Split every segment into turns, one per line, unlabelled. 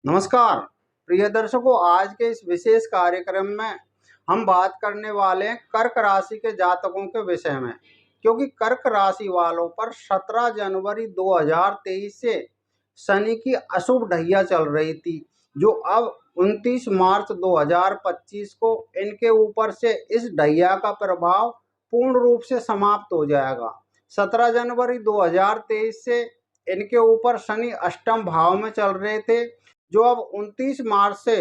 नमस्कार प्रिय दर्शकों, आज के इस विशेष कार्यक्रम में हम बात करने वाले हैं कर्क राशि के जातकों के विषय में। क्योंकि कर्क राशि वालों पर 17 जनवरी 2023 से शनि की अशुभ ढैया चल रही थी, जो अब 29 मार्च 2025 को इनके ऊपर से इस ढैया का प्रभाव पूर्ण रूप से समाप्त हो जाएगा। 17 जनवरी 2023 से इनके ऊपर शनि अष्टम भाव में चल रहे थे, जो अब 29 मार्च से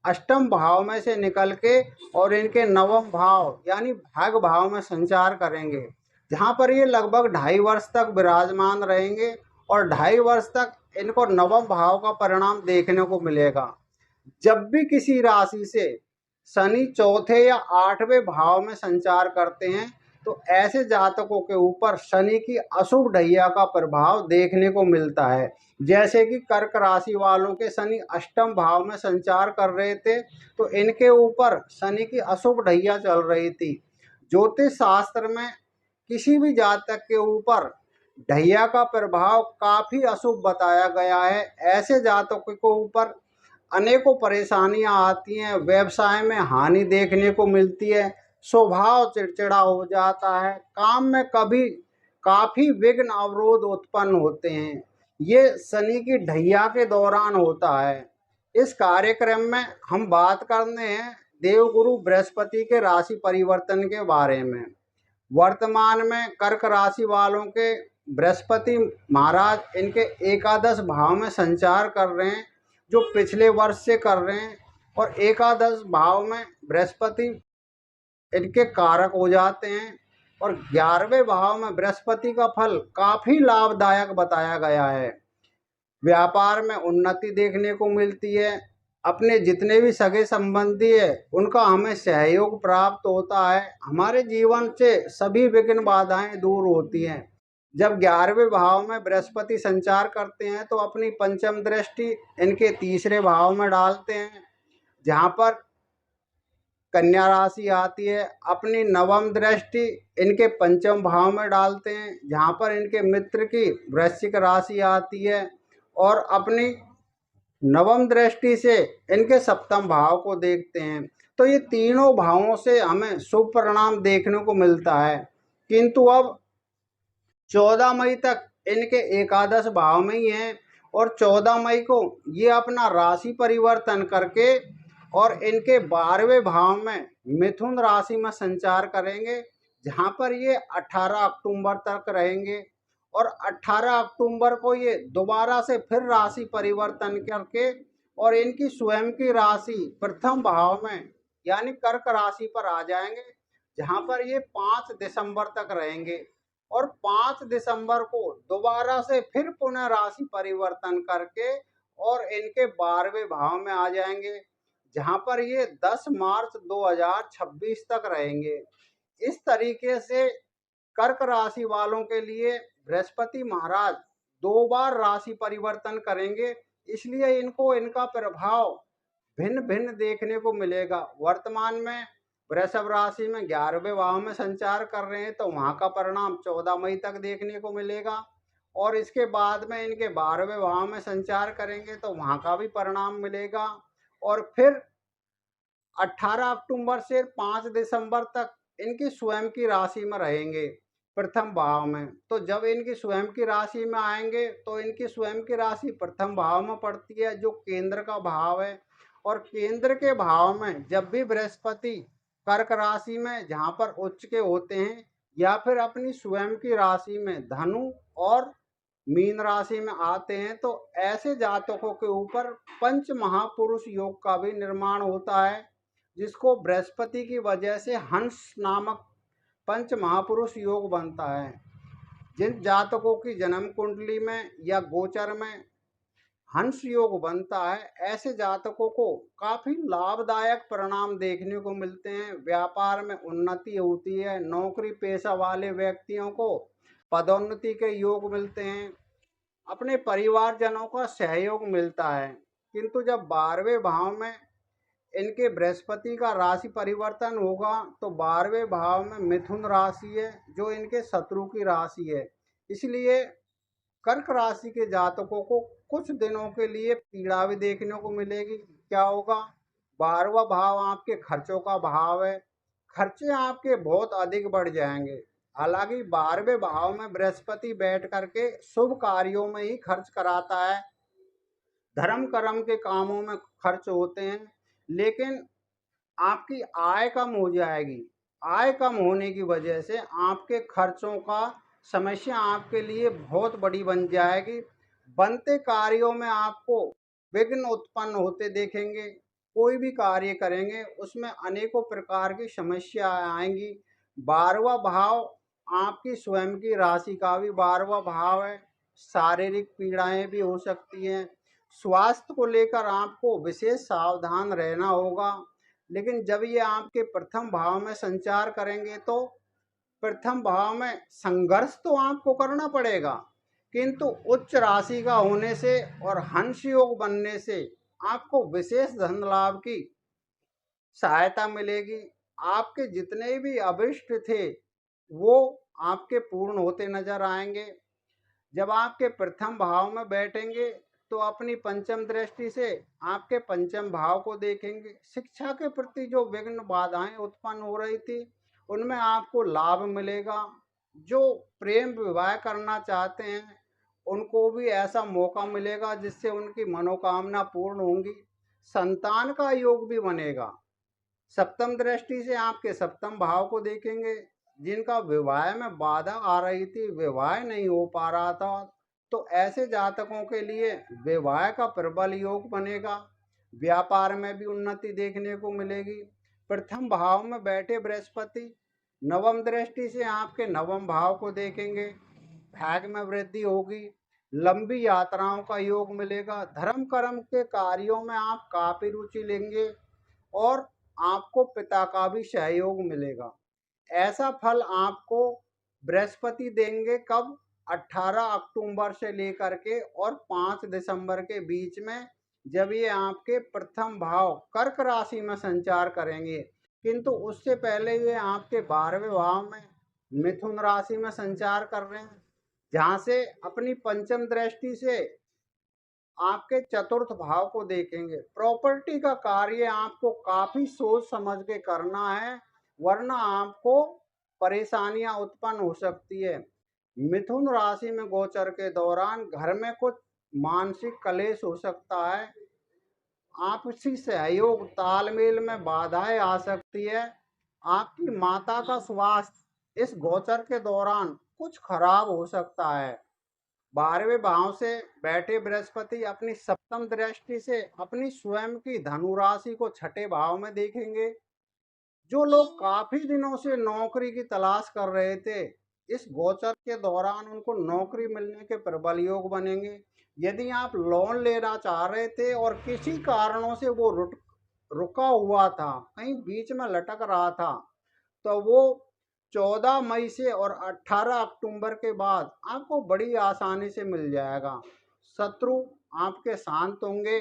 अष्टम भाव में से निकल के और इनके नवम भाव यानी भाग भाव में संचार करेंगे, जहां पर ये लगभग 2.5 वर्ष तक विराजमान रहेंगे और 2.5 वर्ष तक इनको नवम भाव का परिणाम देखने को मिलेगा। जब भी किसी राशि से शनि चौथे या 8वें भाव में संचार करते हैं तो ऐसे जातकों के ऊपर शनि की अशुभ ढैया का प्रभाव देखने को मिलता है। जैसे कि कर्क राशि वालों के शनि अष्टम भाव में संचार कर रहे थे तो इनके ऊपर शनि की अशुभ ढैया चल रही थी। ज्योतिष शास्त्र में किसी भी जातक के ऊपर ढैया का प्रभाव काफी अशुभ बताया गया है। ऐसे जातकों के ऊपर अनेकों परेशानियां आती हैं, व्यवसाय में हानि देखने को मिलती है, स्वभाव चिड़चिड़ा हो जाता है, काम में कभी काफी विघ्न अवरोध उत्पन्न होते हैं। ये शनि की ढैया के दौरान होता है। इस कार्यक्रम में हम बात करने हैं देवगुरु बृहस्पति के राशि परिवर्तन के बारे में। वर्तमान में कर्क राशि वालों के बृहस्पति महाराज इनके एकादश भाव में संचार कर रहे हैं, जो पिछले वर्ष से कर रहे हैं। और एकादश भाव में बृहस्पति इनके कारक हो जाते हैं और 11वें भाव में बृहस्पति का फल काफी लाभदायक बताया गया है। व्यापार में उन्नति देखने को मिलती है। अपने जितने भी सगे संबंधी है उनका हमें सहयोग प्राप्त होता है। हमारे जीवन से सभी विघ्न बाधाएं दूर होती हैं। जब 11वें भाव में बृहस्पति संचार करते हैं तो अपनी पंचम दृष्टि इनके तीसरे भाव में डालते हैं, जहां पर कन्या राशि आती है। अपनी नवम दृष्टि इनके पंचम भाव में डालते हैं, जहां पर इनके मित्र की वृश्चिक राशि आती है। और अपनी नवम दृष्टि से इनके सप्तम भाव को देखते हैं। तो ये तीनों भावों से हमें शुभ परिणाम देखने को मिलता है। किंतु अब 14 मई तक इनके एकादश भाव में ही हैं और 14 मई को ये अपना राशि परिवर्तन करके और इनके 12वें भाव में मिथुन राशि में संचार करेंगे, जहां पर ये 18 अक्टूबर तक रहेंगे। और 18 अक्टूबर को ये दोबारा से फिर राशि परिवर्तन करके और इनकी स्वयं की राशि प्रथम भाव में यानी कर्क राशि पर आ जाएंगे, जहां पर ये 5 दिसंबर तक रहेंगे। और 5 दिसंबर को दोबारा से फिर पुनः राशि परिवर्तन करके और इनके 12वें भाव में आ जाएंगे, जहां पर ये 10 मार्च 2026 तक रहेंगे। इस तरीके से कर्क राशि वालों के लिए बृहस्पति महाराज 2 बार राशि परिवर्तन करेंगे, इसलिए इनको इनका प्रभाव भिन्न भिन्न देखने को मिलेगा। वर्तमान में वृषभ राशि में 11वें भाव में संचार कर रहे हैं तो वहां का परिणाम 14 मई तक देखने को मिलेगा। और इसके बाद में इनके 12वें भाव में संचार करेंगे तो वहां का भी परिणाम मिलेगा। और फिर 18 अक्टूबर से 5 दिसंबर तक इनकी स्वयं की राशि में रहेंगे प्रथम भाव में। तो जब इनकी स्वयं की राशि में आएंगे तो इनकी स्वयं की राशि प्रथम भाव में पड़ती है, जो केंद्र का भाव है। और केंद्र के भाव में जब भी बृहस्पति कर्क राशि में जहां पर उच्च के होते हैं या फिर अपनी स्वयं की राशि में धनु और मीन राशि में आते हैं तो ऐसे जातकों के ऊपर पंच महापुरुष योग का भी निर्माण होता है, जिसको बृहस्पति की वजह से हंस नामक पंच महापुरुष योग बनता है। जिन जातकों की जन्म कुंडली में या गोचर में हंस योग बनता है, ऐसे जातकों को काफी लाभदायक परिणाम देखने को मिलते हैं। व्यापार में उन्नति होती है, नौकरी पेशा वाले व्यक्तियों को पदोन्नति के योग मिलते हैं, अपने परिवारजनों का सहयोग मिलता है। किंतु जब 12वें भाव में इनके बृहस्पति का राशि परिवर्तन होगा तो 12वें भाव में मिथुन राशि है, जो इनके शत्रु की राशि है। इसलिए कर्क राशि के जातकों को कुछ दिनों के लिए पीड़ा भी देखने को मिलेगी। क्या होगा? 12वां भाव आपके खर्चों का भाव है, खर्चे आपके बहुत अधिक बढ़ जाएंगे। हालांकि 12वें भाव में बृहस्पति बैठ करके शुभ कार्यों में ही खर्च कराता है, धर्म कर्म के कामों में खर्च होते हैं, लेकिन आपकी आय कम हो जाएगी। आय कम होने की वजह से आपके खर्चों का समस्या आपके लिए बहुत बड़ी बन जाएगी। बनते कार्यों में आपको विघ्न उत्पन्न होते देखेंगे। कोई भी कार्य करेंगे उसमें अनेकों प्रकार की समस्या आएंगी। 12वां भाव आपकी स्वयं की राशि का भी 12वां भाव है। शारीरिक पीड़ाएं भी हो सकती हैं। स्वास्थ्य को लेकर आपको विशेष सावधान रहना होगा। लेकिन जब ये आपके प्रथम भाव में संचार करेंगे तो प्रथम भाव में संघर्ष तो आपको करना पड़ेगा, किंतु उच्च राशि का होने से और हंस योग बनने से आपको विशेष धन लाभ की सहायता मिलेगी। आपके जितने भी अभिष्ट थे वो आपके पूर्ण होते नजर आएंगे। जब आपके प्रथम भाव में बैठेंगे तो अपनी पंचम दृष्टि से आपके पंचम भाव को देखेंगे। शिक्षा के प्रति जो विघ्न बाधाएं उत्पन्न हो रही थी उनमें आपको लाभ मिलेगा। जो प्रेम विवाह करना चाहते हैं उनको भी ऐसा मौका मिलेगा जिससे उनकी मनोकामना पूर्ण होंगी। संतान का योग भी बनेगा। सप्तम दृष्टि से आपके सप्तम भाव को देखेंगे। जिनका विवाह में बाधा आ रही थी, विवाह नहीं हो पा रहा था, तो ऐसे जातकों के लिए विवाह का प्रबल योग बनेगा। व्यापार में भी उन्नति देखने को मिलेगी। प्रथम भाव में बैठे बृहस्पति नवम दृष्टि से आपके नवम भाव को देखेंगे। भाग्य में वृद्धि होगी। लंबी यात्राओं का योग मिलेगा। धर्म कर्म के कार्यों में आप काफी रुचि लेंगे और आपको पिता का भी सहयोग मिलेगा। ऐसा फल आपको बृहस्पति देंगे कब? 18 अक्टूबर से लेकर के और 5 दिसंबर के बीच में, जब ये आपके प्रथम भाव कर्क राशि में संचार करेंगे। किंतु उससे पहले ये आपके 12वें भाव में मिथुन राशि में संचार कर रहे हैं, जहां से अपनी पंचम दृष्टि से आपके चतुर्थ भाव को देखेंगे। प्रॉपर्टी का कार्य आपको काफी सोच समझ के करना है, वरना आपको परेशानियां उत्पन्न हो सकती है। मिथुन राशि में गोचर के दौरान घर में कुछ मानसिक कलेश हो सकता है। आपसी सहयोग तालमेल में बाधाएं आ सकती है। आपकी माता का स्वास्थ्य इस गोचर के दौरान कुछ खराब हो सकता है। 12वें भाव से बैठे बृहस्पति अपनी सप्तम दृष्टि से अपनी स्वयं की धनु राशि को छठे भाव में देखेंगे। जो लोग काफी दिनों से नौकरी की तलाश कर रहे थे, इस गोचर के दौरान उनको नौकरी मिलने के प्रबल योग बनेंगे। यदि आप लोन लेना चाह रहे थे और किसी कारणों से वो रुका हुआ था, कहीं बीच में लटक रहा था, तो वो 14 मई से और 18 अक्टूबर के बाद आपको बड़ी आसानी से मिल जाएगा। शत्रु आपके शांत होंगे।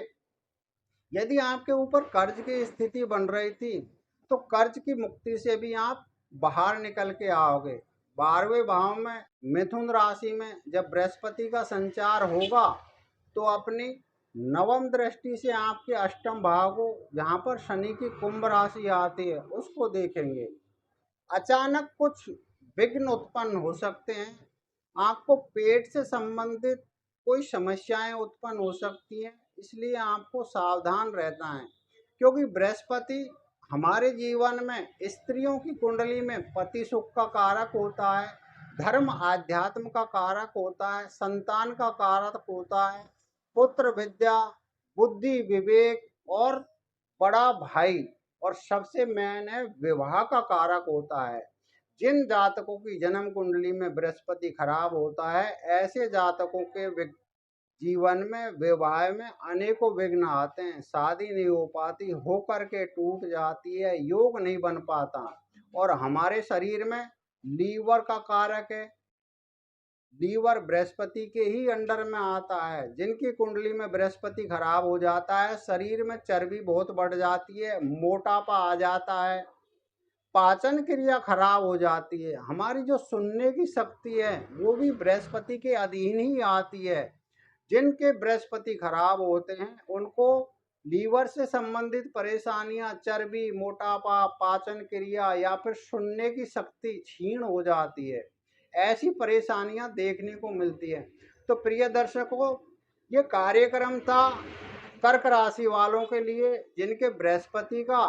यदि आपके ऊपर कर्ज की स्थिति बन रही थी तो कर्ज की मुक्ति से भी आप बाहर निकल के आओगे। 12वें भाव में मिथुन राशि में जब बृहस्पति का संचार होगा तो अपनी नवम दृष्टि से आपके अष्टम भाव को, जहाँ पर शनि की कुंभ राशि आती है, उसको देखेंगे। अचानक कुछ विघ्न उत्पन्न हो सकते हैं। आपको पेट से संबंधित कोई समस्याएं उत्पन्न हो सकती हैं, इसलिए आपको सावधान रहना है। क्योंकि बृहस्पति हमारे जीवन में स्त्रियों की कुंडली में पति सुख का कारक होता है, धर्म आध्यात्म का कारक होता है, संतान का कारक होता है, पुत्र विद्या, बुद्धि विवेक और बड़ा भाई, और सबसे मेन है विवाह का कारक होता है। जिन जातकों की जन्म कुंडली में बृहस्पति खराब होता है, ऐसे जातकों के जीवन में विवाह में अनेकों विघ्न आते हैं। शादी नहीं हो पाती, होकर के टूट जाती है, योग नहीं बन पाता। और हमारे शरीर में लीवर का कारक है। लीवर बृहस्पति के ही अंडर में आता है। जिनकी कुंडली में बृहस्पति खराब हो जाता है, शरीर में चर्बी बहुत बढ़ जाती है, मोटापा आ जाता है, पाचन क्रिया खराब हो जाती है। हमारी जो सुनने की शक्ति है वो भी बृहस्पति के अधीन ही आती है। जिनके बृहस्पति खराब होते हैं उनको लीवर से संबंधित परेशानियां, चर्बी, मोटापा, पाचन क्रिया या फिर सुनने की शक्ति क्षीण हो जाती है, ऐसी परेशानियां देखने को मिलती है। तो प्रिय दर्शकों, ये कार्यक्रम था कर्क राशि वालों के लिए जिनके बृहस्पति का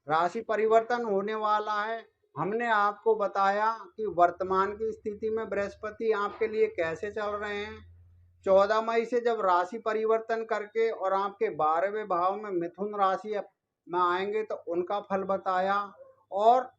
राशि परिवर्तन होने वाला है। हमने आपको बताया कि वर्तमान की स्थिति में बृहस्पति आपके लिए कैसे चल रहे हैं। 14 मई से जब राशि परिवर्तन करके और आपके 12वें भाव में मिथुन राशि में आएंगे तो उनका फल बताया, और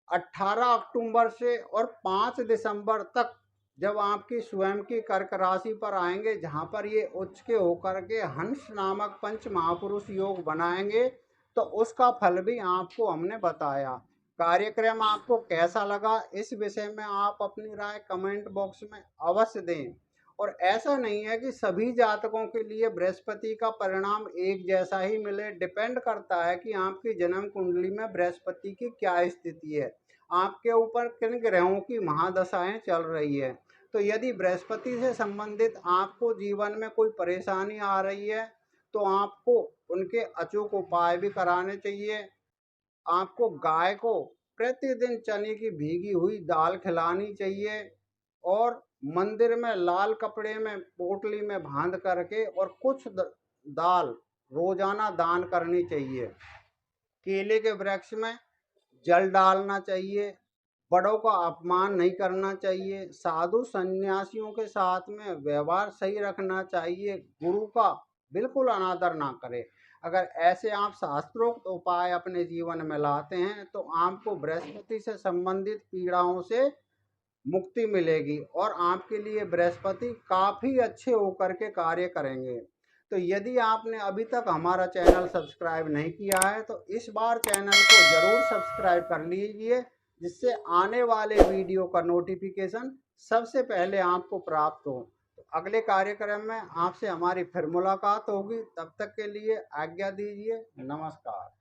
18 अक्टूबर से और 5 दिसंबर तक जब आपकी स्वयं की कर्क राशि पर आएंगे, जहां पर ये उच्च के होकर के हंस नामक पंच महापुरुष योग बनाएंगे, तो उसका फल भी आपको हमने बताया। कार्यक्रम आपको कैसा लगा, इस विषय में आप अपनी राय कमेंट बॉक्स में अवश्य दें। और ऐसा नहीं है कि सभी जातकों के लिए बृहस्पति का परिणाम एक जैसा ही मिले, डिपेंड करता है कि आपकी जन्म कुंडली में बृहस्पति की क्या स्थिति है, आपके ऊपर किन ग्रहों की महादशाएं चल रही है। तो यदि बृहस्पति से संबंधित आपको जीवन में कोई परेशानी आ रही है तो आपको उनके अचूक उपाय भी कराने चाहिए। आपको गाय को प्रतिदिन चने की भीगी हुई दाल खिलानी चाहिए, और मंदिर में लाल कपड़े में पोटली में बांध करके और कुछ दाल रोजाना दान करनी चाहिए। केले के वृक्ष में जल डालना चाहिए, बड़ों का अपमान नहीं करना चाहिए, साधु सन्यासियों के साथ में व्यवहार सही रखना चाहिए, गुरु का बिल्कुल अनादर ना करें। अगर ऐसे आप शास्त्रोक्त उपाय अपने जीवन में लाते हैं तो आपको बृहस्पति से संबंधित पीड़ाओं से मुक्ति मिलेगी और आपके लिए बृहस्पति काफ़ी अच्छे होकर के कार्य करेंगे। तो यदि आपने अभी तक हमारा चैनल सब्सक्राइब नहीं किया है तो इस बार चैनल को ज़रूर सब्सक्राइब कर लीजिए, जिससे आने वाले वीडियो का नोटिफिकेशन सबसे पहले आपको प्राप्त हो। तो अगले कार्यक्रम में आपसे हमारी फिर मुलाकात होगी, तब तक के लिए आज्ञा दीजिए। नमस्कार।